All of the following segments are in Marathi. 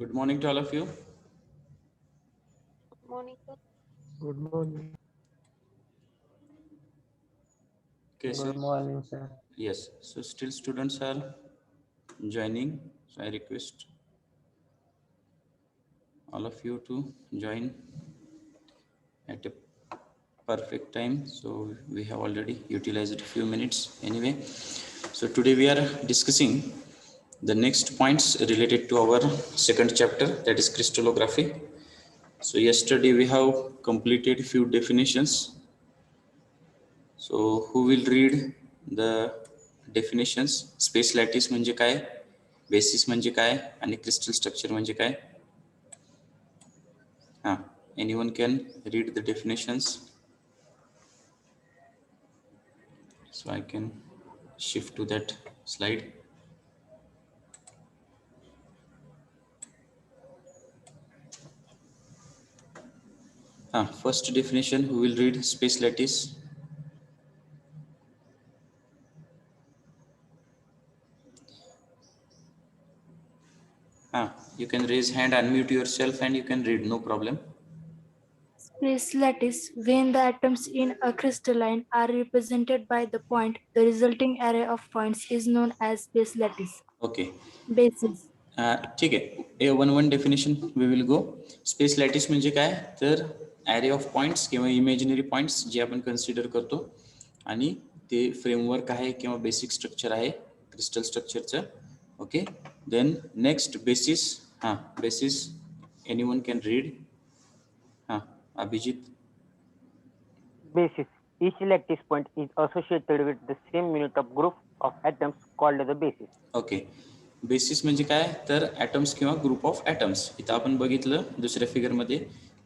Good morning to all of you. Morning, sir. Good morning. Okay, sir. Good morning, sir. Yes, so still students are joining. So I request all of you to join at a perfect time. So we have already utilized a few minutes anyway. So today we are discussing the next points related to our second chapter, that is crystallography. So yesterday we have completed few definitions. So who will read the definitions? Space lattice म्हणजे काय, बेसिस म्हणजे काय आणि क्रिस्टल स्ट्रक्चर म्हणजे काय? Anyone can read the definitions? So I can shift to that slide. First definition, who will read space lattice? You can raise hand, unmute yourself and you can read, no problem. Space lattice, when the atoms in a crystalline are represented by the point, the resulting array of points is known as space lattice. Okay. Basis. ठीक आहे, one definition we will go. Space lattice म्हणजे काय, तर ॲरे ऑफ पॉईंट्स किंवा इमॅजिनरी पॉईंट्स जे आपण कन्सिडर करतो आणि ते फ्रेमवर्क आहे किंवा बेसिक स्ट्रक्चर आहे क्रिस्टल स्ट्रक्चरचं. Okay, then next basis. Basis anyone can read. Abhijit. Basis. Each lattice point is associated with the same unit of group of atoms called the basis. Okay, basis म्हणजे काय, तर ॲटम्स किंवा ग्रुप ऑफ ॲटम्स. इथं आपण बघितलं दुसऱ्या फिगरमध्ये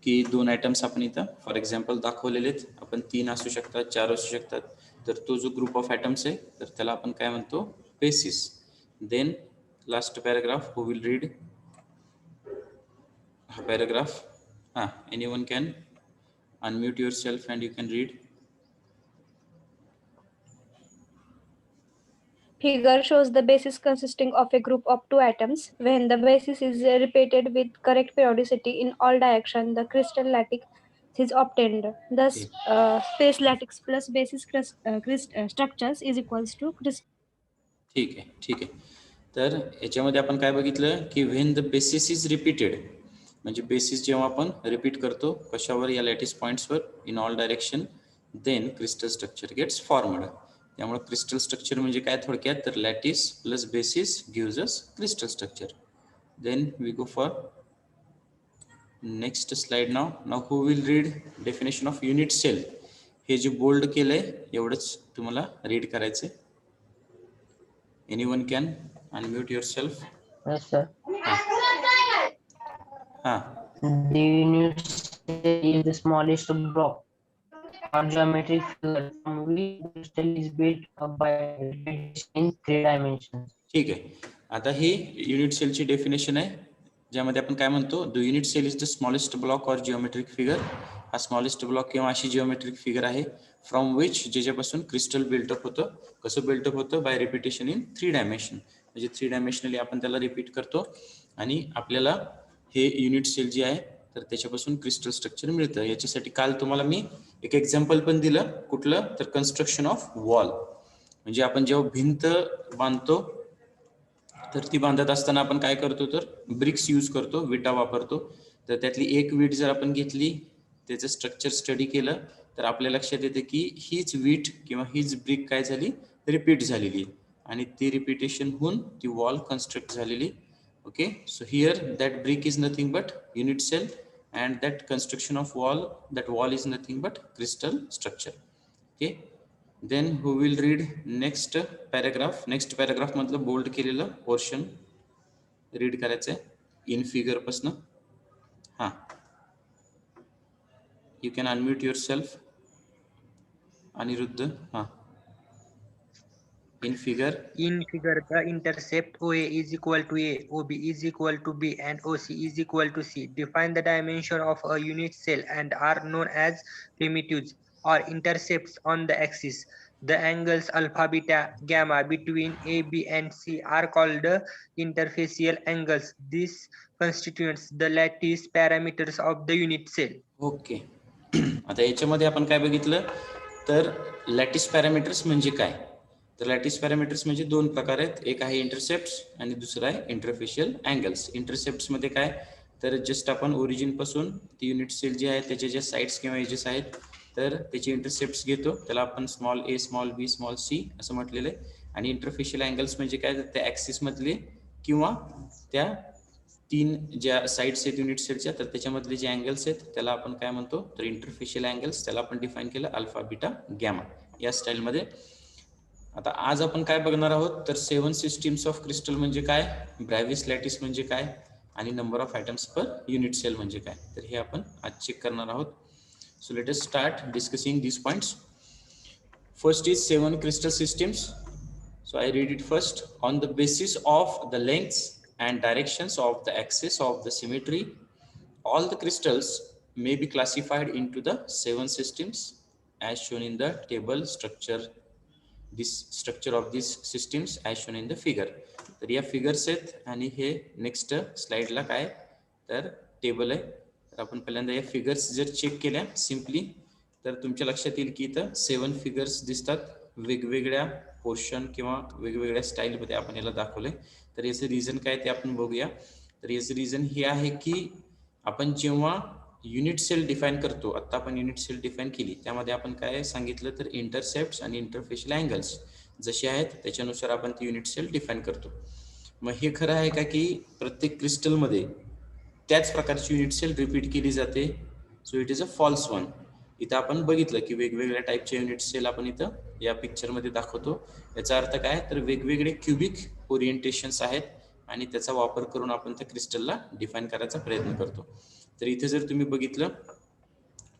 की 2 ॲटम्स आपण इथं फॉर एक्झाम्पल दाखवलेले आहेत. आपण 3 असू शकतात, 4 असू शकतात. तर तो जो ग्रुप ऑफ ॲटम्स आहे तर त्याला आपण काय म्हणतो, basis. Then last paragraph, who will read हा paragraph? Anyone can unmute yourself and you can read. Figure shows the basis consisting of a group of 2 atoms. When the basis is repeated with correct periodicity in all directions, the crystal lattice is obtained. Thus, space lattice plus basis structures is equals to crystal. ठीक आहे, ठीक आहे. तर याच्यामध्ये आपण काय बघितलं की when the basis is repeated, म्हणजे बेसिस जेव्हा आपण रिपीट करतो कशावर, या लॅटिस पॉईंट्सवर in all direction, then crystal structure gets formed. त्यामुळे क्रिस्टल स्ट्रक्चर म्हणजे काय थोडक्यात, तर lattice plus basis gives us crystal structure. Then we go for next slide. Now who will read definition of unit cell? हे जे बोल्ड केलंय एवढंच तुम्हाला रीड करायचंय. Anyone can unmute yourself. Yes, sir. The unit cell is the smallest block or geometric figure from which the crystal is built up by repetition in 3 dimensions. ठीक आहे, आता ही युनिट सेलची डेफिनेशन आहे ज्यामध्ये आपण काय म्हणतो, the unit cell is the smallest block or geometric figure. हा स्मॉलेस्ट ब्लॉक किंवा अशी जिओमेट्रिक फिगर आहे फ्रॉम विच, ज्याच्यापासून क्रिस्टल बिल्टअप होतं. कसं बिल्टअप होतं, बाय रिपिटेशन इन 3 डायमेन्शन, म्हणजे 3 डायमेन्शनली आपण त्याला रिपीट करतो आणि आपल्याला हे युनिट सेल जे आहे तर त्याच्यापासून क्रिस्टल स्ट्रक्चर मिळतं. याच्यासाठी काल तुम्हाला मी एक एक्झाम्पल पण दिलं, कुठलं, तर कन्स्ट्रक्शन ऑफ वॉल. म्हणजे आपण जेव्हा भिंत बांधतो तर ती बांधत असताना आपण काय करतो, तर ब्रिक्स यूज करतो, विटा वापरतो. तर त्यातली एक वीट जर आपण घेतली, त्याचं स्ट्रक्चर स्टडी केलं तर आपल्या लक्षात येते की हीच वीट किंवा हीच ब्रिक काय झाली, रिपीट झालेली आणि ती रिपिटेशन होऊन ती वॉल कन्स्ट्रक्ट झालेली. Okay, so here that brick is nothing but unit cell and that construction of wall, that wall is nothing but crystal structure. Okay, then who will read next paragraph? Next paragraph मधलं बोल्ड केलेलं पोर्शन रीड करायचं आहे इन फिगर पासन. You can unmute yourself. Aniruddh. In figure, the intercept OA is equal to A, OB is equal to B, and OC is equal to C. Define the dimension of a unit cell and are known as primitives or intercepts on the axis. The angles alpha, beta, gamma between A, B, and C are called interfacial angles. This constitutes the lattice parameters of the unit cell. Okay. आता याच्यामध्ये आपण काय बघितलं तर लॅटिस पॅरामीटर्स म्हणजे काय. तर लॅटिस पॅरामीटर्स म्हणजे दोन प्रकार आहेत. एक आहे इंटरसेप्ट्स आणि दुसरा आहे इंटरफेशियल अँगल्स. इंटरसेप्ट्स मध्ये काय तर जस्ट आपण ओरिजिन पासून ती युनिट सेल जी आहे त्याच्या ज्या साइड्स किंवा एजेस आहेत तर त्याचे इंटरसेप्ट्स घेतो. त्याला आपण स्मॉल ए, स्मॉल बी, स्मॉल सी असं म्हटलेलं आहे. आणि इंटरफेशियल अँगल्स म्हणजे काय तर त्या ॲक्सिस मधले किंवा त्या तीन ज्या साइड्स आहेत युनिट सेलच्या तर त्याच्यामधले जे अँगल्स आहेत त्याला आपण काय म्हणतो तर इंटरफेशियल अँगल्स. त्याला आपण डिफाईन केलं अल्फा, बीटा, गॅमा या स्टाईलमध्ये. आता आज आपण काय बघणार आहोत तर 7 सिस्टीम्स ऑफ क्रिस्टल म्हणजे काय, ब्रॅव्हिस लॅटिस म्हणजे काय आणि number of atoms per unit cell म्हणजे काय. तर हे आपण आज चेक करणार आहोत. So let us start discussing these points. First is 7 crystal systems. So I read it first. On the basis of the lengths and directions of the axis of the symmetry, all the crystals may be classified into the 7 systems as shown in the table structure. This structure of these systems as shown in the figure. तर या फिगर्स आहेत आणि हे नेक्स्ट स्लाइडला काय तर टेबल आहे. तर आपण पहिल्यांदा या फिगर्स जर चेक केल्या सिम्पली तर तुमच्या लक्षात येईल की इथं 7 फिगर्स दिसतात. वेगवेगळ्या पोर्शन किंवा वेगवेगळ्या स्टाईलमध्ये आपण याला दाखवलंय. तर याचं रिझन काय ते आपण बघूया. तर याचं रिझन हे आहे की आपण जेव्हा युनिट सेल डिफाईन करतो, आता आपण युनिट सेल डिफाईन केली त्यामध्ये आपण काय सांगितलं तर इंटरसेप्ट्स आणि इंटरफेशियल अँगल्स जसे आहेत त्याच्यानुसार आपण ती युनिट सेल डिफाईन करतो. मग हे खरं आहे का की प्रत्येक क्रिस्टलमध्ये त्याच प्रकारची युनिट सेल रिपीट केली जाते. So it is a false one. इथं आपण बघितलं की वेगवेगळ्या टाईपच्या युनिट सेल आपण इथं या पिक्चरमध्ये दाखवतो. याचा अर्थ काय तर वेगवेगळे क्युबिक ओरिएंटेशन्स आहेत आणि त्याचा वापर करून आपण त्या क्रिस्टलला डिफाईन करायचा प्रयत्न करतो. तर इथे जर तुम्ही बघितलं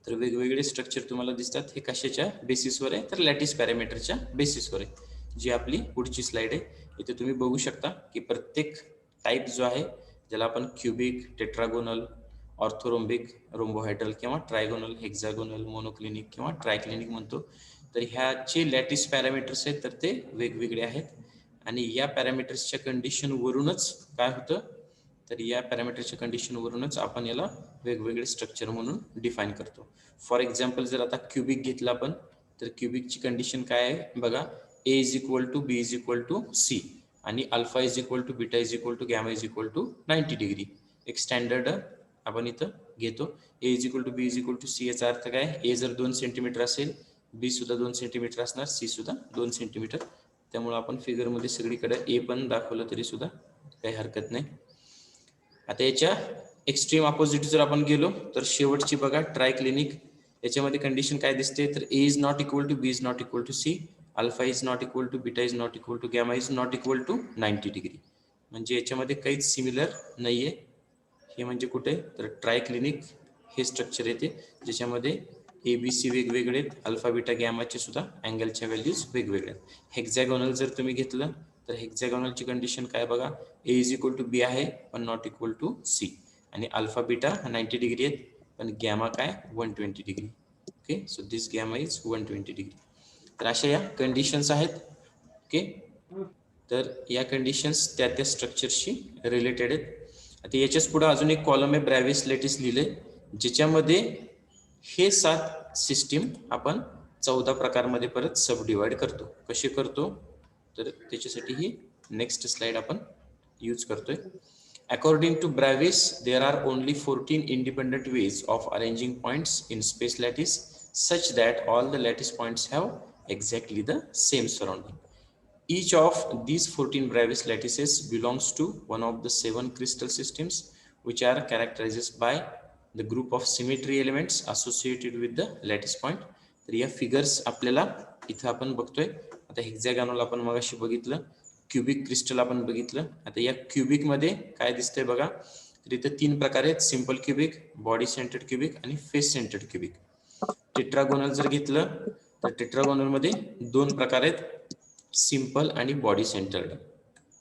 तर वेगवेगळे स्ट्रक्चर तुम्हाला दिसतात. हे कशाच्या बेसिसवर आहे तर लॅटिस पॅरामीटरच्या बेसिसवर आहे, जी आपली पुढची स्लाइड आहे. इथे तुम्ही बघू शकता की प्रत्येक टाईप जो आहे ज्याला आपण क्युबिक, टेट्रागोनल, ऑर्थोरोम्बिक, रोम्बोहायड्रल किंवा ट्रायगोनल, हेक्झागोनल, मोनोक्लिनिक किंवा ट्रायक्लिनिक म्हणतो. तर ह्याचे लॅटिस पॅरामीटर्स आहेत तर ते वेगवेगळे आहेत आणि या पॅरामीटर्सच्या कंडिशनवरूनच काय होतं तर या पॅरामीटरच्या कंडिशनवरूनच आपण याला वेगवेगळे स्ट्रक्चर म्हणून डिफाईन करतो. फॉर एक्झाम्पल जर आता क्युबिक घेतला आपण तर क्युबिकची कंडिशन काय आहे बघा. A is equal to B is equal to C आणि alpha is equal to beta is equal to gamma is equal to 90 degree. एक स्टँडर्ड आपण इथं घेतो. A is equal to B is equal to C याचा अर्थ काय, ए जर 2 सेंटीमीटर असेल, बी सुद्धा 2 सेंटीमीटर असणार, सी सुद्धा 2 सेंटीमीटर. त्यामुळे आपण फिगरमध्ये सगळीकडे ए पण दाखवलं तरी सुद्धा काही हरकत नाही. आता याच्या एक्स्ट्रीम अपोजिट जर आपण गेलो तर शेवटची बघा ट्रायक्लिनिक. याच्यामध्ये कंडिशन काय दिसते तर A is not equal to B is not equal to C, alpha is not equal to beta is not equal to gamma is not equal to 90 degree. म्हणजे याच्यामध्ये काहीच सिमिलर नाहीये. हे म्हणजे कुठे तर ट्रायक्लिनिक हे स्ट्रक्चर येते ज्याच्यामध्ये ए बी सी वेगवेगळे आहेत, अल्फा बीटा गॅमाचे सुद्धा अँगलच्या व्हॅल्यूज वेगवेगळे आहेत. हेक्झॅगोनल जर तुम्ही घेतलं तर हेक्झॅगोनलची कंडिशन काय बघा. ए इज इक्वल टू बी आहे पण नॉट इक्वल टू सी आणि अल्फा बीटा 90 डिग्री आहेत पण गॅमा काय 120 degree. Okay, so this gamma is 120 degree. तर अशा या कंडिशन्स आहेत. ओके, तर या कंडिशन्स त्या त्या स्ट्रक्चरशी रिलेटेड आहेत. आता याच्याच पुढे अजून एक कॉलम आहे ब्रॅव्हिस लॅटिस लिहिले ज्याच्यामध्ये हे 7 सिस्टीम आपण 14 प्रकारमध्ये परत सब डिवाइड करतो. कसे करतो तर त्याच्यासाठी ही नेक्स्ट स्लाइड आपण यूज करतोय. According to Bravais, there are only 14 independent ways of arranging points in space lattice such that all the lattice points have exactly the same surrounding. Each of these 14 Bravais lattices belongs to one of the 7 crystal systems which are characterized by the group of symmetry elements associated with the lattice point. तर या फिगर्स आपल्याला इथं आपण बघतोय. आता हेक्झॅगोनल आपण मगाशी बघितलं, क्युबिक क्रिस्टल आपण बघितलं. आता या क्युबिक मध्ये काय दिसतंय बघा तर इथं 3 प्रकार आहेत. Simple cubic, body centred cubic आणि फेस सेंटर्ड क्युबिक. टेट्रागोनल जर घेतलं तर टेट्रागोनल मध्ये 2 प्रकार आहेत, सिंपल आणि बॉडी सेंटर्ड.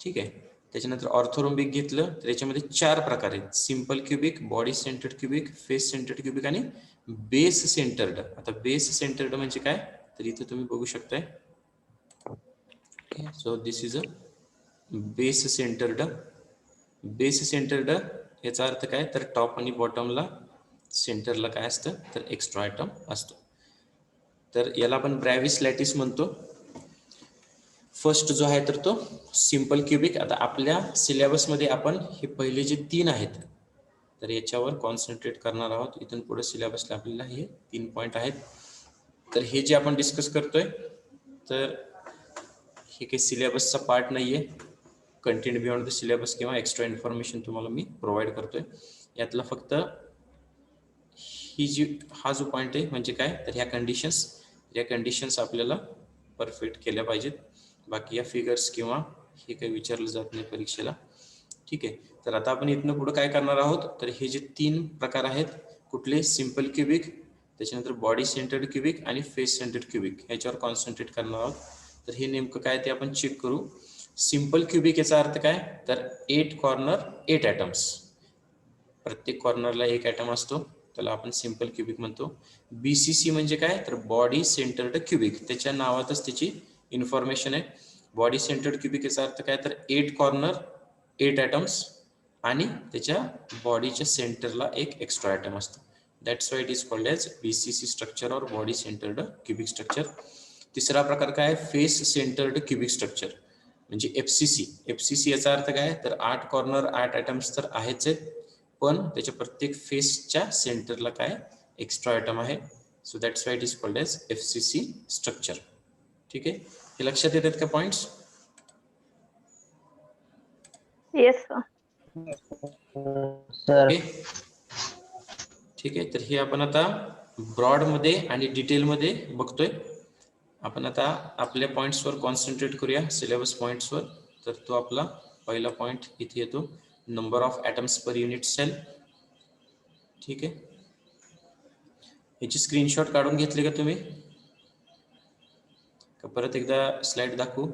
ठीक आहे. त्याच्यानंतर ऑर्थोरोम्बिक घेतलं तर याच्यामध्ये 4 प्रकार आहेत, simple cubic, body centred cubic, face centred cubic आणि बेस सेंटर्ड. आता बेस सेंटर्ड म्हणजे काय तर इथं तुम्ही बघू शकताय Okay, so this is a base centered. Base centred याचा अर्थ काय तर टॉप आणि बॉटमला सेंटरला काय असतं तर एक्स्ट्रा आयटम असतो. तर याला आपण ब्रॅव्हिस लॅटिस म्हणतो. फर्स्ट जो आहे तर तो सिंपल क्युबिक. आता आपल्या सिलेबसमध्ये आपण हे पहिले जे 3 आहेत तर याच्यावर कॉन्सन्ट्रेट करणार आहोत. इथून पुढे सिलेबसला आपल्याला हे 3 पॉईंट आहेत. तर हे जे आपण डिस्कस करतोय तर हे काही सिलेबसचा पार्ट नाहीये. कंटेंट बियॉन्ड द सिलेबस किंवा एक्स्ट्रा इन्फॉर्मेशन तुम्हाला मी प्रोव्हाइड करतोय. यातला फक्त हा जो पॉईंट आहे म्हणजे काय तर ह्या कंडिशन्स आपल्याला परफेक्ट केल्या पाहिजेत. बाकी या फिगर्स किंवा हे काही विचारलं जात नाही परीक्षेला. ठीक आहे. तर आता आपण इथनं पुढे काय करणार आहोत तर हे जे 3 प्रकार आहेत कुठले सिंपल क्युबिक, त्याच्यानंतर बॉडी सेंटर्ड क्युबिक आणि फेस सेंटर्ड क्युबिक ह्याच्यावर कॉन्सन्ट्रेट करणार आहोत. तर हे नेमकं काय ते आपण चेक करू. सिंपल क्युबिक याचा अर्थ काय तर 8 कॉर्नर 8 ॲटम्स. प्रत्येक कॉर्नरला एक ॲटम असतो, त्याला आपण सिंपल क्युबिक म्हणतो. BCC म्हणजे काय तर बॉडी सेंटर्ड क्युबिक. त्याच्या नावातच त्याची इन्फॉर्मेशन आहे. बॉडी सेंटर्ड क्युबिक याचा अर्थ काय तर 8 कॉर्नर 8 ॲटम्स आणि त्याच्या बॉडीच्या सेंटरला एक एक्स्ट्रा ॲटम असतो. That's why it is called as BCC structure or body centred cubic structure. तिसरा प्रकार काय फेस सेंटर्ड क्युबिक स्ट्रक्चर म्हणजे FCC याचा अर्थ काय तर 8 कॉर्नर 8 ॲटम्स तर आहेच आहेत, पण त्याच्या प्रत्येक फेसच्या सेंटरला काय एक्स्ट्रा ॲटम आहे. So that's why it is called as FCC structure. ठीक आहे. हे लक्षात येतात का पॉइंट्स? Yes sir. सर ठीक आहे. तर हे आपण आता ब्रॉड मध्ये आणि डिटेल मध्ये बघतोय. आपण आता आपल्या पॉइंट्सवर कॉन्सन्ट्रेट करूया, सिलेबस पॉइंट्सवर. तर तो आपला पहिला पॉइंट इथे येतो, number of atoms per unit cell. ठीक आहे. याची स्क्रीनशॉट काढून घेतली का तुम्ही? का परत एकदा स्लाइड दाखवू?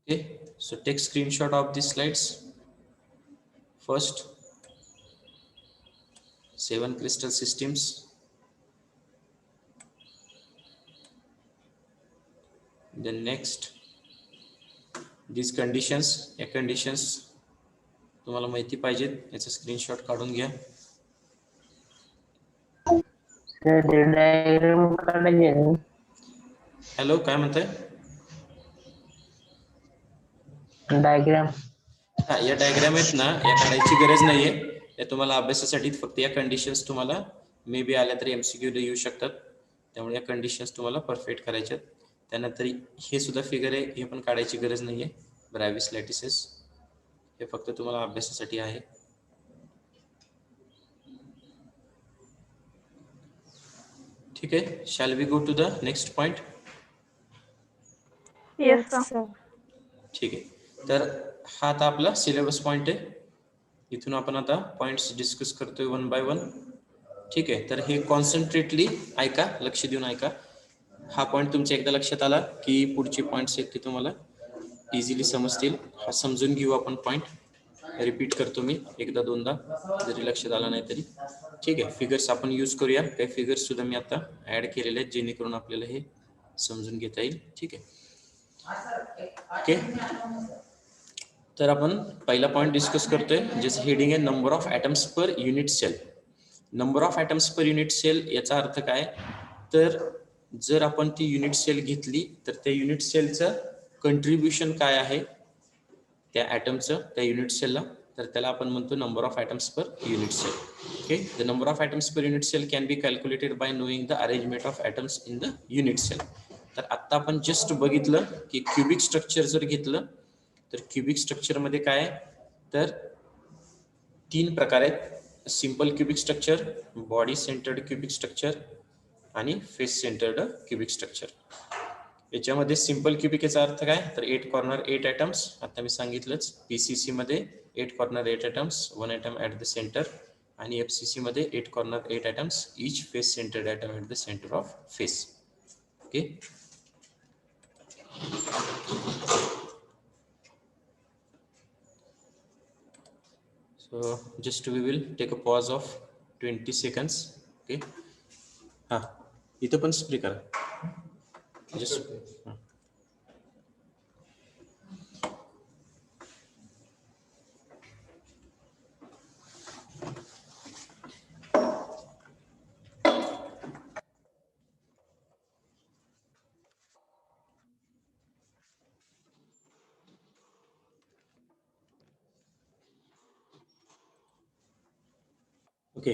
Okay, so take screenshot of these slides. First, 7 crystal systems. Then next, these conditions. या conditions तुम्हाला माहिती पाहिजेत, याचा स्क्रीनशॉट काढून घ्या. सर डायग्राम काढायचे. हॅलो, काय म्हणताय? डायग्राम हा, या डायग्राम आहेत ना, या काढायची गरज नाहीये. या तुम्हाला अभ्यासासाठी फक्त या कंडिशन्स तुम्हाला मे बी आल्या तरी MCQ येऊ शकतात. त्यामुळे या कंडिशन्स तुम्हाला परफेक्ट करायच्यात. त्यानंतर हे सुद्धा फिगर आहे, हे पण काढायची गरज नाहीये. ब्रॅव्हिस लॅटिसेस हे फक्त तुम्हाला अभ्यासासाठी आहे. ठीक आहे. Shall we go to the next point? Yes sir. ठीक आहे. तर हा आता आपला सिलेबस पॉइंट आहे. इथून आपण आता पॉइंट्स डिस्कस करतोय वन बाय वन. ठीक आहे. तर हे कॉन्सन्ट्रेटली ऐका, लक्ष देऊन ऐका. हा पॉइंट तुमच्या एकदा लक्षात आला की पुढचे पॉइंट्स आहेत ते तुम्हाला इझिली समजतील. हा समजून घेऊ आपण पॉइंट. रिपीट करतो मी एकदा दोनदा, जरी लक्षात आला नाही तरी. ठीक आहे. फिगर्स आपण यूज करूया. काही फिगर्स सुद्धा मी आता ऍड केलेले आहेत जेणेकरून आपल्याला हे समजून घेता येईल. ठीक आहे. ओके. तर आपण पहिला पॉइंट डिस्कस करतोय, ज्याचं हेडिंग आहे number of atoms per unit cell. Number of atoms per unit cell याचा अर्थ काय तर जर आपण ती युनिट सेल घेतली तर त्या युनिट सेलचं कंट्रीब्युशन काय आहे त्या ॲटमचं त्या युनिट सेलला, तर त्याला आपण म्हणतो number of atoms per unit cell. Okay. The number of atoms per unit cell can be calculated by knowing the arrangement of atoms in the unit cell. तर आत्ता आपण जस्ट बघितलं की क्युबिक स्ट्रक्चर जर घेतलं तर क्युबिक स्ट्रक्चरमध्ये काय आहे तर 3 प्रकार आहेत, simple cubic structure, body centred cubic structure आणि फेस सेंटर्ड क्युबिक स्ट्रक्चर. याच्यामध्ये सिंपल क्युबिक याचा अर्थ काय तर 8 कॉर्नर 8 ॲटम्स. आता मी सांगितलंच PCC मध्ये 8 corner 8 atoms, 1 atom at the centre. आणि FCC मध्ये 8 corner 8 atoms, each face centred atom at the centre of face. Okay. So just we will take a pause of 20 seconds. Okay. हा इथं पण स्प्रे करा just okay.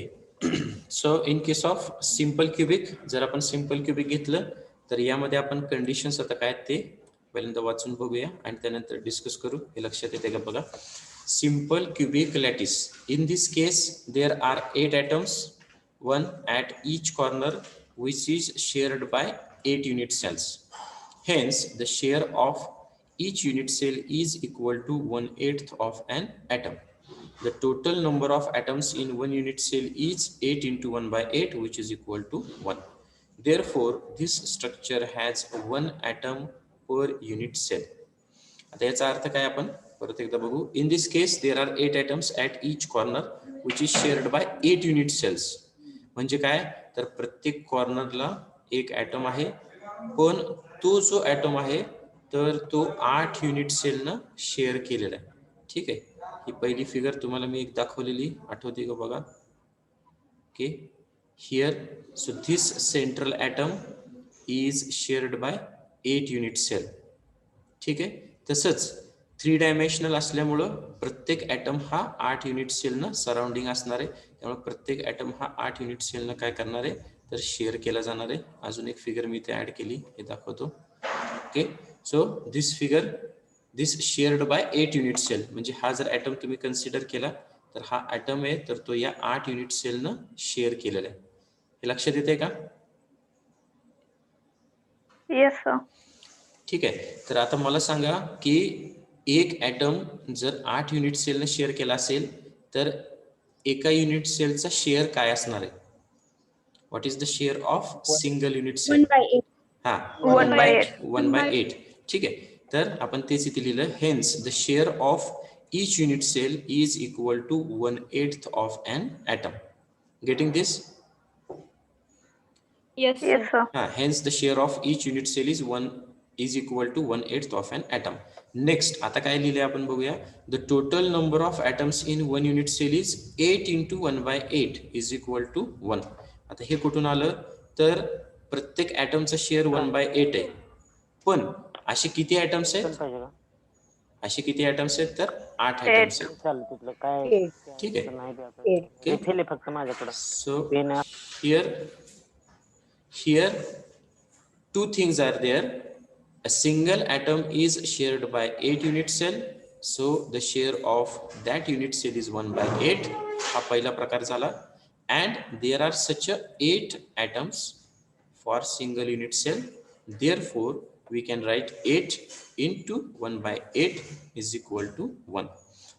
So in case of simple cubic, जर आपण सिंपल क्युबिक घेतलं तर यामध्ये आपण कंडिशन्स आता काय ते पहिल्यांदा वाचून बघूया आणि त्यानंतर डिस्कस करू. हे लक्षात येते का बघा. Simple cubic lattice, in this case there are 8 atoms, one at each corner which is shared by 8 unit cells. Hence the share of each unit cell is equal to 1/8 of an atom. The total number of atoms in one unit cell is 8 into 1 by 8, which is equal to 1. Therefore, this structure has 1 atom per unit cell. आता याचा अर्थ काय आपण परत एकदा बघू. In this case, there are 8 atoms at each corner, which is shared by 8 unit cells. म्हणजे काय तर प्रत्येक कॉर्नरला एक ॲटम आहे, पण तो जो ॲटम आहे तर तो 8 युनिट सेलनं शेअर केलेला आहे. ठीक आहे. ही पहिली फिगर तुम्हाला मी एक दाखवलेली आठवते का बघा. Okay, here so this central atom is shared by 8 unit cell. ठीक आहे. तसंच 3 डायमेन्शनल असल्यामुळं प्रत्येक ॲटम हा 8 युनिट सेलनं सराउंडिंग असणार आहे. त्यामुळे प्रत्येक ॲटम हा 8 युनिट सेलनं काय करणार आहे तर शेअर केला जाणार आहे. अजून एक फिगर मी इथे ॲड केली, हे दाखवतो. Okay, so this figure, this shared by 8 unit cell, म्हणजे हा जर ॲटम तुम्ही कन्सिडर केला तर हा ॲटम आहे तर तो या 8 युनिट सेलनं शेअर केलेला आहे. हे लक्षात येते का? Yes sir. ठीक आहे. तर आता मला सांगा की एक ॲटम जर 8 युनिट सेलनं शेअर केला असेल तर एका युनिट सेलचा शेअर काय असणार आहे? What is the share of single unit cell? 1/8. हा 1/8. ठीक आहे. तर आपण तेच इथे लिहिलं. Hence the share of each unit cell is equal to 1/8 of an atom. Getting this? Yes, Yes sir. sir. Hence the share of each unit cell is equal to 1/8 of an atom. Next, आता काय लिहिले आपण बघूया. The total number of atoms in one unit cell is 8 into 1/8 is equal to 1. आता हे कुठून आलं तर प्रत्येक ॲटमचा शेअर 1/8 आहे. पण असे किती ॲटम्स आहेत? पाहिजे का? असे किती ॲटम्स आहेत तर 8 ॲटम्स आहेत. चालेल, तिथलं काय ठीक आहे. नाही ते आता. Okay. रिफिल आहे फक्त माझ्याकडं. So pen here 2 things are there. A single atom is shared by 8 unit cell, so the share of that unit cell is 1/8. हा पहिला प्रकार झाला. And there are such 8 atoms for single unit cell. Therefore, we can write 8 into 1/8 is equal to 1.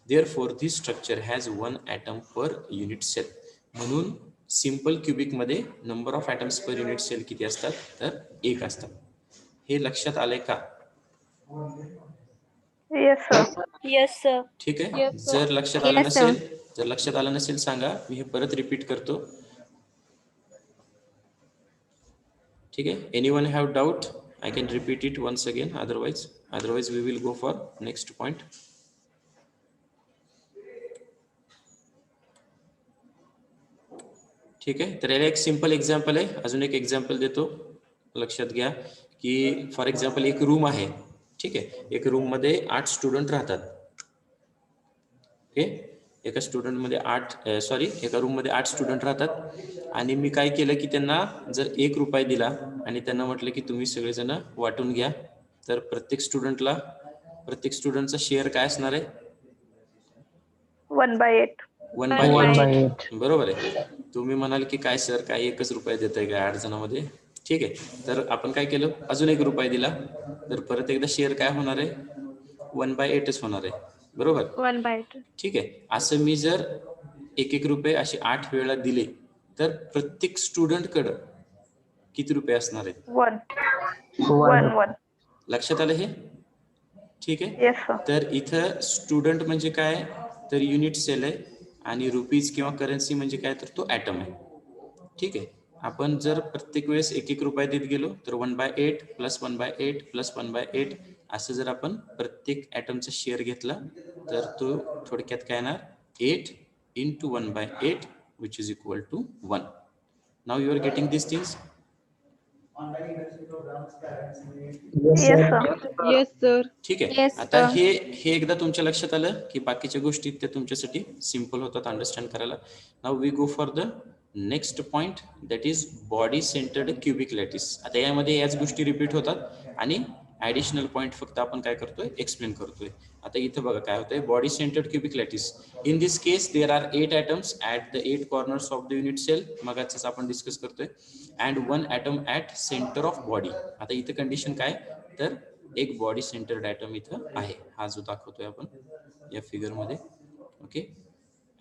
Therefore, this structure has 1 atom per unit cell. म्हणून सिंपल क्युबिक मध्ये number of atoms per unit cell किती असतात तर 1 असतात. हे लक्षात आलंय का? Yes sir. Yes, sir. ठीक आहे. Yes, sir. जर लक्षात आलं Yes, sir. नसेल, जर लक्षात आलं नसेल सांगा, मी हे परत रिपीट करतो. ठीक आहे. Anyone have doubt? I can repeat it once again. Otherwise we will go for next point. ठीक आहे. तर याला एक सिंपल एक्झाम्पल आहे. अजून एक एक्झाम्पल देतो, लक्षात घ्या की फॉर एक्झाम्पल एक रूम आहे. ठीक आहे. एक रूम मध्ये 8 स्टुडंट राहतात. ओके, एका रूम मध्ये 8 स्टुडंट राहतात आणि मी काय केलं की त्यांना जर 1 रुपया दिला आणि त्यांना म्हटलं की तुम्ही सगळेजण वाटून घ्या, तर प्रत्येक स्टुडंटचा शेअर काय असणार आहे? 1/8. 1/8. बरोबर आहे. तुम्ही म्हणाल की काय सर, काय 1च रुपया देत आहे का 8 जणांमध्ये? ठीक आहे. तर आपण काय केलं, अजून 1 रुपया दिला, तर परत एकदा शेअर काय होणार आहे? 1/8च होणार आहे. बरोबर. 1/8. ठीक आहे. असं मी जर 1 रुपये असे 8 वेळा दिले तर प्रत्येक स्टुडंट कडे किती रुपये असणार आहेत? 1. लक्षात आलं हे? ठीक आहे. Yes sir. तर इथं स्टुडंट म्हणजे काय तर युनिट सेल आहे आणि रुपीज किंवा करन्सी म्हणजे काय तर तो ॲटम आहे. ठीक आहे. आपण जर प्रत्येक वेळेस 1-1 रुपये देत गेलो तर 1/8 प्लस 1/8 प्लस 1/8 असं जर आपण प्रत्येक ॲटमचा शेअर घेतला तर तो थोडक्यात काय येणार 8 into 1/8 which is equal to 1. Now you are getting these things? Yes, sir. Yes, sir. ठीक आहे. Yes, आता sir. हे एकदा तुमच्या लक्षात आलं की बाकीच्या गोष्टी त्या तुमच्यासाठी सिंपल होतात अंडरस्टँड करायला. Now we go for the next point that is body centred cubic lattice. आता यामध्ये याच गोष्टी रिपीट होतात आणि ऍडिशनल पॉइंट फक्त आपण काय करतोय एक्सप्लेन करतोय. आता इथं बघा काय होतंय body centred cubic lattice. In this case there are 8 atoms at the 8 corners of the unit cell. मगाच आपण डिस्कस करतोय. And 1 atom at centre of body. आता इथं कंडिशन काय तर एक बॉडी सेंटर्ड ॲटम इथं आहे हा जो दाखवतोय आपण या फिगर मध्ये. Okay.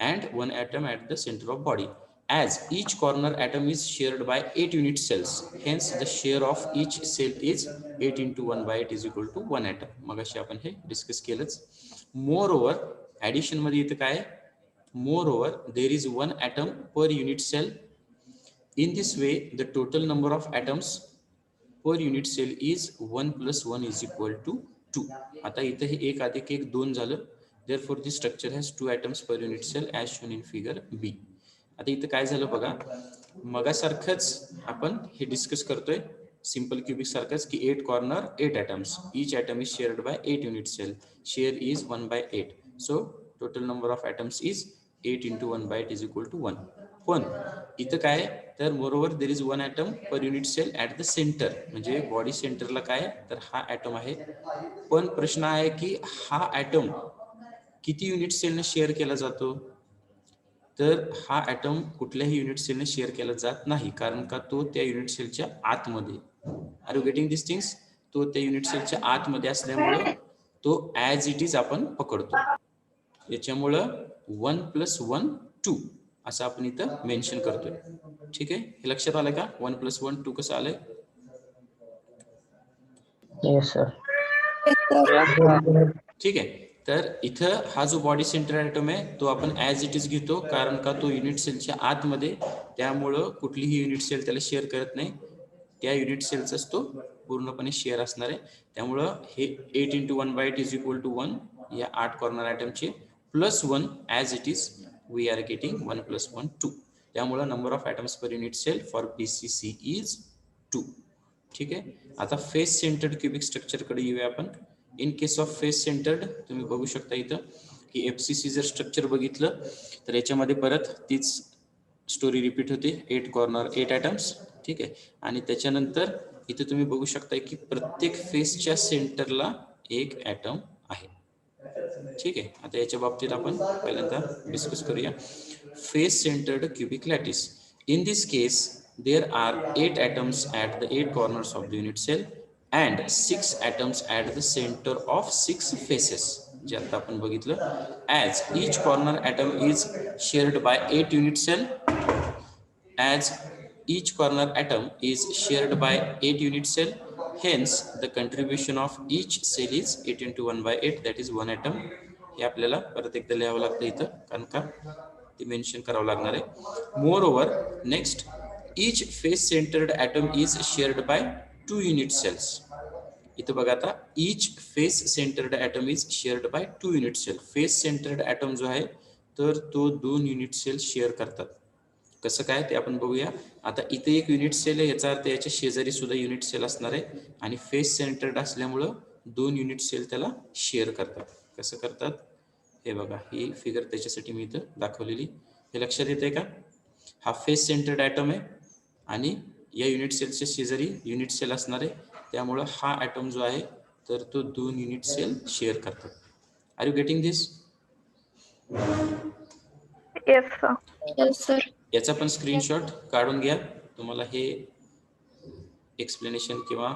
And 1 atom at the centre of body. As each corner atom is shared by 8 unit cells, hence the share of each cell is 8 into 1/8 is equal to 1 atom. मगाशी आपण हे डिस्कस केलंच. Moreover, addition मध्ये इथं काय moreover there is 1 atom per unit cell. In this way the total number of atoms per unit cell is 1 plus 1 is equal to 2. आता इथं हे 1 अधिक 1 2 झालं. Therefore the structure has 2 atoms per unit cell as shown in figure B. आता इथं काय झालं बघा मगासारखंच आपण हे डिस्कस करतोय सिंपल क्युबिक सारखंच की 8 corner 8 atoms. Each atom is shared by 8 unit cell. Share is 1/8. So total number of atoms is 8 into 1/8 is equal to 1. पण इथं काय तर moreover there is 1 atom per unit cell at the centre. म्हणजे बॉडी सेंटरला काय तर हा ॲटम आहे. पण प्रश्न आहे की हा ॲटम किती युनिट सेलने शेअर केला जातो तर हा ॲटम कुठल्याही युनिट सेलने शेअर केला जात नाही कारण का तो त्या युनिट सेलच्या आतमध्ये. Are you getting this things? तो त्या युनिट सेलच्या आतमध्ये असल्यामुळं तो ॲज इट इज आपण पकडतो. याच्यामुळं 1 + 1 2 असं आपण इथं मेन्शन करतोय. ठीक आहे. हे लक्षात आलं का 1 + 1 2 कसं आलंय? Yes, sir. ठीक आहे. तर इथं हा जो बॉडी सेंटर ॲटम आहे तो आपण ॲज इट इज घेतो कारण का तो युनिट सेलच्या आतमध्ये त्यामुळं कुठलीही युनिट सेल त्याला शेअर करत नाही. त्या युनिट सेलचाच तो पूर्णपणे शेअर असणार आहे. त्यामुळं हे 8 into 1/8 इज इक्वल टू 1 या 8 कॉर्नर ॲटमचे plus 1 as it is we are getting 1 + 1 2. त्यामुळं number of atoms per unit cell for BCC is 2. ठीक आहे. आता फेस सेंटर्ड क्युबिक स्ट्रक्चरकडे येऊया आपण. In case of face centred तुम्ही बघू शकता इथं की FCC जर स्ट्रक्चर बघितलं तर याच्यामध्ये परत तीच स्टोरी रिपीट होते 8 कॉर्नर 8 ॲटम्स. ठीक आहे. आणि त्याच्यानंतर इथं तुम्ही बघू शकता की प्रत्येक फेसच्या सेंटरला एक ॲटम आहे. ठीक आहे. आता याच्या बाबतीत आपण पहिल्यांदा डिस्कस करूया face centred cubic lattice. In this case there are 8 atoms at the 8 corners of the unit cell and 6 atoms at the center of 6 faces. जे आता आपण बघितलं as each corner atom is shared by 8 unit cell. As each corner atom is shared by 8 unit cell, hence the contribution of each cell is 8 into 1/8 that is 1 atom. हे आपल्याला परत एकदा लिहावं लागतं इथं कारण का ते मेन्शन करावं लागणार आहे. Moreover, next each face centered atom is shared by 2 unit cells. इथं बघा आता each face centered atom is shared by 2 unit cell. face centered atom जो आहे तर तो 2 युनिट सेल शेअर करतात. कसं काय ते आपण बघूया. आता इथे एक युनिट सेल आहे याचा अर्थ याच्या शेजारी सुद्धा युनिट सेल असणार आहे आणि फेस सेंटर्ड असल्यामुळं 2 युनिट सेल त्याला शेअर करतात. कसं करतात हे बघा ही फिगर त्याच्यासाठी मी इथं दाखवलेली. हे लक्षात येते का? हा फेस सेंटर्ड ॲटम आहे आणि या युनिट सेलच्या शेजारी युनिट सेल असणार आहे त्यामुळं हा ॲटम जो आहे तर तो 2 युनिट सेल शेअर करतात. Are you getting this? Yes, sir. Yes, sir. याचा पण स्क्रीनशॉट काढून घ्या. तुम्हाला हे एक्सप्लेनेशन किंवा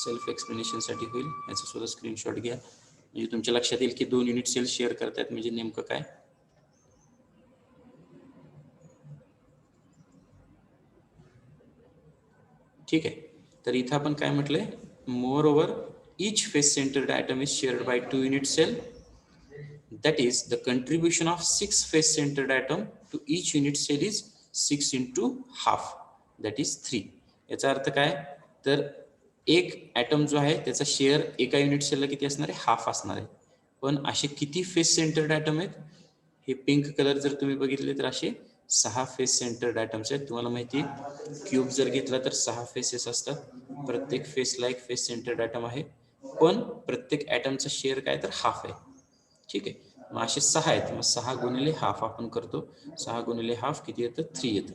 सेल्फ एक्सप्लेनेशनसाठी होईल. याचा सुद्धा स्क्रीनशॉट घ्या म्हणजे तुमच्या लक्षात येईल की 2 युनिट सेल शेअर करतात म्हणजे नेमकं काय. ठीक आहे. तर इथं आपण काय म्हटलंय मोर over each face centered atom is shared by 2 unit cell. That is the contribution of 6 face centered atom to each unit cell is 6 into half. That is 3. याचा अर्थ काय, तर एक ॲटम जो आहे त्याचा शेअर एका युनिट सेलला किती असणार आहे, हाफ असणार आहे. पण असे किती फेस सेंटर्ड ॲटम आहेत, हे पिंक कलर जर तुम्ही बघितले तर असे 6 फेस सेंटर्ड ॲटम्स आहेत. तुम्हाला माहिती आहे क्यूब जर घेतला तर 6 फेसेस असतात, प्रत्येक फेसला एक फेस सेंटर्ड ॲटम आहे, पण प्रत्येक ॲटमचा शेअर काय तर हाफ आहे. ठीक आहे, मग असे 6 आहेत, मग 6 गुणिले हाफ आपण करतो, 6 गुणिले हाफ किती येतं, 3 येतं.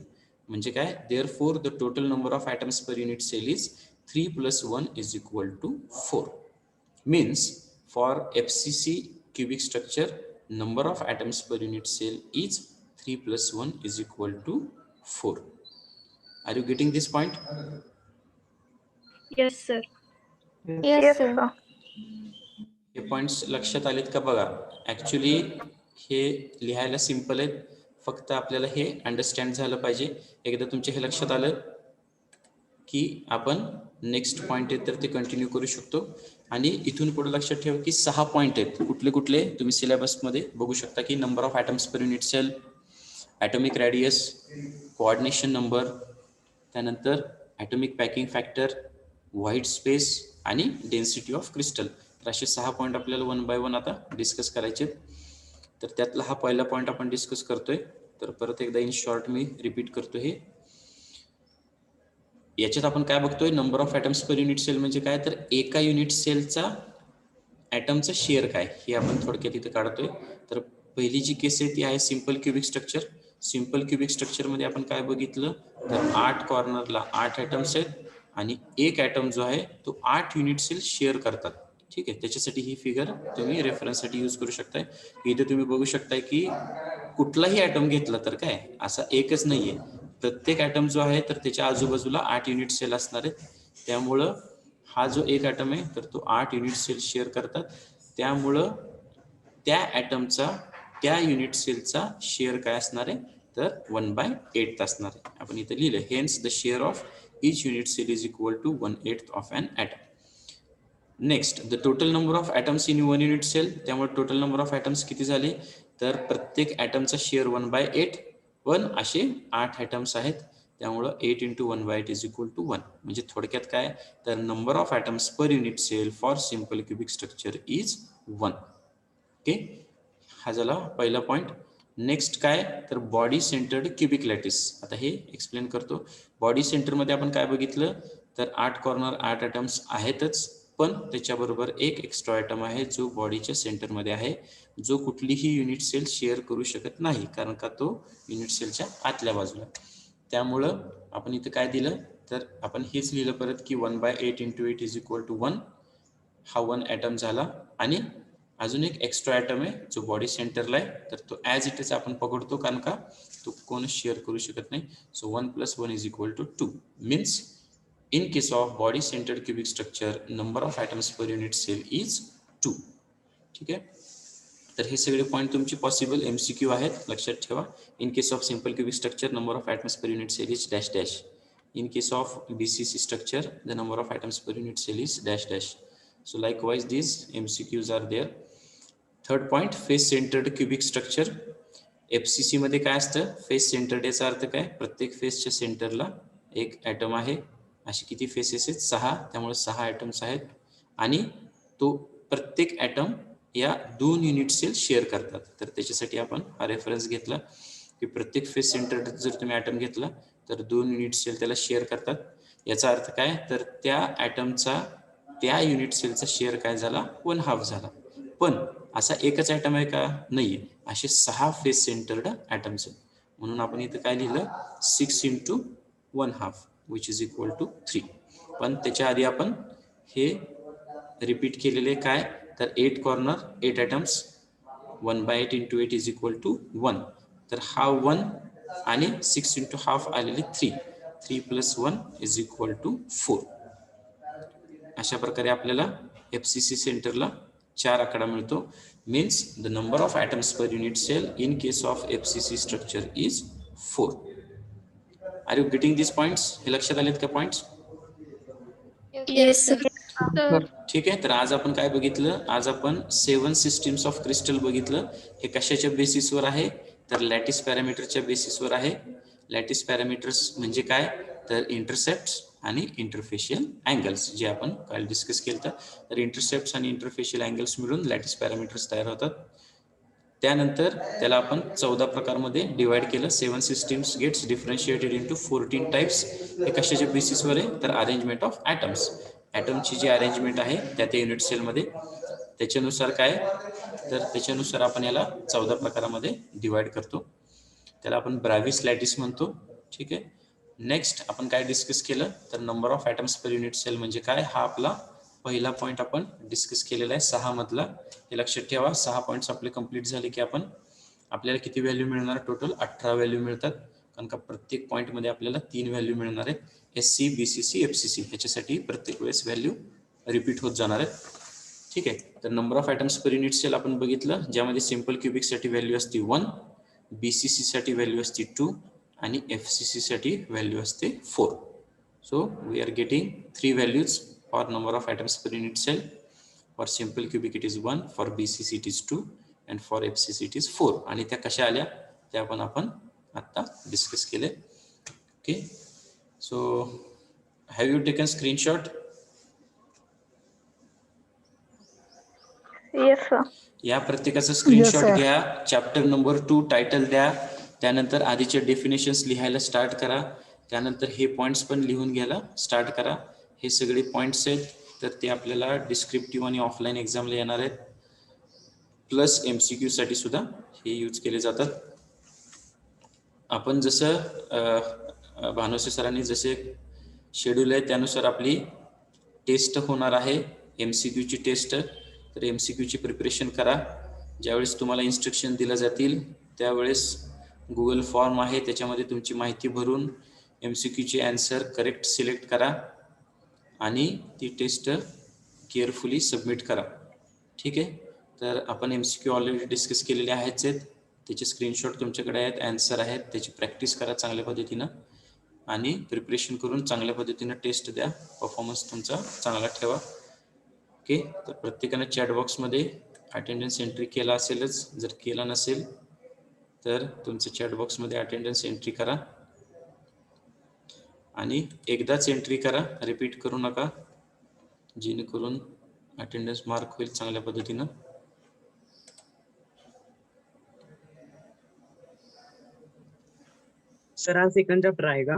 म्हणजे काय, therefore the total number of atoms per unit cell is 3 + 1 = 4. Means for FCC cubic structure, number of atoms per unit cell is 3 + 1 = 4. Are you getting this point? Yes, sir. Yes, Yes, sir. sir. हे पॉइंट्स लक्षात आलेत का बघा. ॲक्च्युली हे लिहायला सिम्पल आहेत, फक्त आपल्याला हे अंडरस्टँड झालं पाहिजे. एकदा तुमच्या हे लक्षात आलं की आपण नेक्स्ट पॉईंट आहेत तर ते कंटिन्यू करू शकतो. आणि इथून पुढे लक्षात ठेवा की 6 पॉईंट आहेत. कुठले कुठले तुम्ही सिलेबसमध्ये बघू शकता की number of atoms per unit cell, atomic radius, coordination number, त्यानंतर atomic packing factor, white space आणि डेन्सिटी ऑफ क्रिस्टल. तर असे 6 पॉईंट आपल्याला 1 बाय 1 आता डिस्कस करायचे. तर त्यातला हा पहिला पॉईंट आपण डिस्कस करतोय. तर परत एकदा इन शॉर्ट मी रिपीट करतो. हे याच्यात आपण काय बघतोय, number of atoms per unit cell म्हणजे काय, तर एका युनिट सेलचा ॲटमचा शेअर काय हे आपण थोडक्यात इथे काढतोय. तर पहिली जी केस आहे ती आहे simple cubic structure. Simple cubic स्ट्रक्चरमध्ये आपण काय बघितलं, तर 8 कॉर्नरला 8 ॲटम्स आहेत आणि एक ॲटम जो आहे तो 8 युनिट सेल शेअर करतात. ठीक आहे, त्याच्यासाठी ही फिगर तुम्ही रेफरन्ससाठी यूज करू शकताय. इथे तुम्ही बघू शकताय की कुठलाही ॲटम घेतला तर काय असा एकच नाहीये, प्रत्येक ॲटम जो आहे तर त्याच्या आजूबाजूला 8 युनिट सेल असणार आहेत. त्यामुळं हा जो एक ॲटम आहे तर तो 8 युनिट सेल शेअर करतात. त्यामुळं त्या ॲटमचा त्या युनिट सेलचा शेअर काय असणार आहे, तर 1/8 असणार आहे. आपण इथे लिहिलं, hence the share of each unit cell is equal to 1/8 of an atom. Next, the total number of atoms in 1 unit cell. त्यामुळे टोटल नंबर ऑफ ॲटम्स किती झाले, तर प्रत्येक ॲटमचा शेअर 1/8, पण असे 8 ॲटम्स आहेत. त्यामुळं 8 × 1/8 = 1. म्हणजे थोडक्यात काय, तर number of atoms per unit cell for simple cubic structure is 1. Okay, हा झाला पहिला पॉईंट. नेक्स्ट काय, तर बॉडी सेंटर्ड क्युबिक लॅटिस. आता हे एक्सप्लेन करतो. बॉडी सेंटरमध्ये आपण काय बघितलं, तर 8 कॉर्नर 8 ॲटम्स आहेतच, पण त्याच्याबरोबर एक एक्स्ट्रा ॲटम आहे जो बॉडीच्या सेंटरमध्ये आहे, जो कुठलीही युनिट सेल शेअर करू शकत नाही, कारण का तो युनिट सेलच्या आतल्या बाजूला. त्यामुळं आपण इथं काय दिलं, तर आपण हेच लिहिलं परत की 1/8 × 8 = 1. हा 1 ॲटम झाला आणि अजून एक एक्स्ट्रा ॲटम आहे जो बॉडी सेंटरला आहे, तर तो ॲज इट इज आपण पकडतो, कारण का तो कोण शेअर करू शकत नाही. So 1 + 1 = 2. Means in case of body centered cubic structure, number of atoms per unit cell is 2. ठीक आहे, तर हे सगळे पॉईंट तुमची पॉसिबल MCQ आहेत, लक्षात ठेवा. In case of simple cubic structure, number of atoms per unit cell is dash dash. In case of BCC structure, the number of atoms per unit cell is dash dash. So likewise these MCQs are there. Third point, face centred cubic structure. FCC मध्ये काय असतं, फेस सेंटर्ड याचा अर्थ काय, प्रत्येक फेसच्या सेंटरला एक ॲटम आहे. असे किती फेसेस आहेत, 6. त्यामुळे 6 ॲटम्स आहेत आणि तो प्रत्येक ॲटम या 2 युनिट सेल शेअर करतात. तर त्याच्यासाठी आपण हा रेफरन्स घेतला की प्रत्येक फेस सेंटर जर तुम्ही ॲटम घेतला तर 2 युनिट सेल त्याला शेअर करतात. याचा अर्थ काय, तर त्या ॲटमचा त्या युनिट सेलचा शेअर काय झाला, 1/2 झाला. पण असा एकच ॲटम आहे का, नाही, असे 6 फेस सेंटर्ड ॲटम्स आहेत. म्हणून आपण इथं काय लिहिलं, 6 × 1/2 which is equal to 3. पण त्याच्या आधी आपण हे रिपीट केलेले काय, तर 8 कॉर्नर 8 ॲटम्स, 1/8 × 8 = 1. तर हा 1 आणि 6 × 1/2 आलेले 3. 3 + 1 = 4. अशा प्रकारे आपल्याला FCC सेंटरला 4 आकडा मिळतो. Means the number of atoms per unit cell in case of FCC structure is 4. Are you getting this points? हे लक्षात आलेत का पॉइंट्स? Yes, sir. ठीक आहे, तर आज आपण काय बघितलं, आज आपण 7 सिस्टीम्स ऑफ क्रिस्टल बघितलं. हे कशाच्या बेसिसवर आहे, तर लॅटिस पॅरामीटरच्या बेसिसवर आहे. लॅटिस पॅरामीटर्स म्हणजे काय, तर इंटरसेप्ट आणि इंटरफेशियल अँगल्स जे आपण काल डिस्कस केलं. तर इंटरसेप्ट आणि इंटरफेशियल अँगल्स मिळून लॅटिस पॅरामीटर्स तयार होतात. त्यानंतर त्याला आपण 14 प्रकारमध्ये डिवाइड केलं. 7 systems gets differentiated into 14 types. हे कशाच्या बेसिसवर आहे तर अरेंजमेंट ऑफ ॲटम्स. ॲटमची जी अरेंजमेंट आहे त्या युनिट सेलमध्ये त्याच्यानुसार काय तर त्याच्यानुसार आपण याला 14 प्रकारामध्ये डिवाइड करतो. त्याला आपण ब्रॅव्हिस लॅटिस म्हणतो. ठीक आहे. नेक्स्ट आपण काय डिस्कस केलं तर number of atoms per unit cell म्हणजे काय, हा आपला पहिला पॉईंट आपण डिस्कस केलेला आहे 6 मधला. हे लक्षात ठेवा. 6 पॉईंट्स आपले कंप्लीट झाले की आपण आपल्याला किती व्हॅल्यू मिळणार, टोटल 18 व्हॅल्यू मिळतात. कारण का प्रत्येक पॉईंटमध्ये आपल्याला 3 व्हॅल्यू मिळणार आहेत. SC, BCC, FCC ह्याच्यासाठी प्रत्येक वेळेस व्हॅल्यू रिपीट होत जाणार आहेत. ठीक आहे. तर number of atoms per unit cell आपण बघितलं, ज्यामध्ये सिंपल क्युबिकसाठी व्हॅल्यू असते 1, BCC साठी व्हॅल्यू असते 2 आणि FCC साठी व्हॅल्यू असते 4. So we are getting 3 values for number of atoms per unit cell. For simple cubic it is 1, for BCC it is 2 and for FCC it is 4. आणि त्या कशा आल्या त्या पण आपण आता डिस्कस केले. Okay. So have you taken screenshot? Yes, sir. या प्रत्येकाचा स्क्रीनशॉट घ्या. चॅप्टर नंबर 2 टायटल द्या. त्यानंतर आधीचे डेफिनेशन्स लिहायला स्टार्ट करा. त्यानंतर हे पॉईंट्स पण लिहून घ्यायला स्टार्ट करा. हे सगळे पॉईंट्स आहेत तर ते आपल्याला डिस्क्रिप्टिव्ह आणि ऑफलाईन एक्झामला येणार आहेत. प्लस MCQ साठी सुद्धा हे यूज केले जातात. आपण जसं भानुसे सरांनी जसे शेड्यूल आहे त्यानुसार आपली टेस्ट होणार आहे, MCQ ची टेस्ट. तर MCQ ची प्रिपरेशन करा. ज्यावेळेस तुम्हाला इन्स्ट्रक्शन दिल्या जातील त्यावेळेस गुगल फॉर्म आहे त्याच्यामध्ये तुमची माहिती भरून MCQ चे आन्सर करेक्ट सिलेक्ट करा आणि ती टेस्ट केअरफुली सबमिट करा. ठीक आहे. तर आपण MCQ ऑलरेडी डिस्कस केलेले आहेच आहेत. त्याचे स्क्रीनशॉट तुमच्याकडे आहेत, आन्सर आहेत. त्याची प्रॅक्टिस करा चांगल्या पद्धतीनं आणि प्रिपरेशन करून चांगल्या पद्धतीनं टेस्ट द्या. परफॉर्मन्स तुमचा चांगला ठेवा. ओके. तर प्रत्येकाने चॅट बॉक्समध्ये अटेंडन्स एंट्री केला असेलच. जर केला नसेल तर तुमचं चॅट बॉक्समध्ये अटेंडन्स एंट्री करा आणि एकदाच एंट्री करा, रिपीट करू नका, जेणेकरून अटेंडन्स मार्क होईल चांगल्या पद्धतीनं. सर हा सेकंड चॅप्टर आहे का?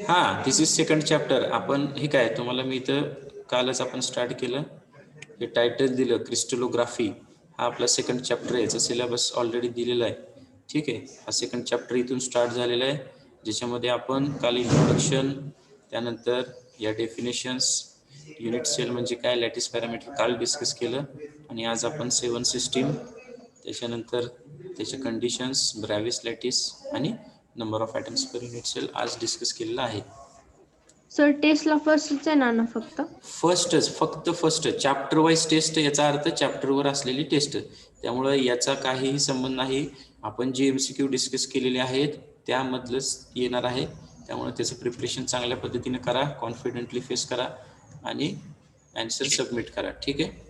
हा, दिस इज सेकंड चॅप्टर. आपण हे काय तुम्हाला मी इथं कालच आपण स्टार्ट केलं, हे टायटल दिलं क्रिस्टलोग्राफी. हा आपला सेकंड चॅप्टर आहे. याचा सिलेबस ऑलरेडी दिलेला आहे. ठीक आहे. हा सेकंड चॅप्टर इथून स्टार्ट झालेला आहे, ज्याच्यामध्ये आपण काल इंट्रोडक्शन, त्यानंतर या डेफिनेशन्स, युनिट सेल म्हणजे काय, लॅटिस पॅरामीटर काल डिस्कस केलं. आणि आज आपण 7 सिस्टीम, त्याच्यानंतर त्याचे कंडिशन्स, ब्रॅव्हिस लॅटिस आणि number of atoms per unit cell आज डिस्कस केलेला आहे. सर टेस्टला फर्स्टच येणार ना फक्त? फर्स्टच, फक्त फर्स्ट. चॅप्टर वाईज टेस्ट याचा अर्थ चॅप्टरवर असलेली टेस्ट. त्यामुळं याचा काहीही संबंध नाही. आपण जे MCQ डिस्कस केलेले आहेत त्यामधलंच येणार आहे. त्यामुळे त्याचं प्रिपरेशन चांगल्या पद्धतीने करा, कॉन्फिडेंटली फेस करा आणि आन्सर सबमिट करा. ठीक आहे.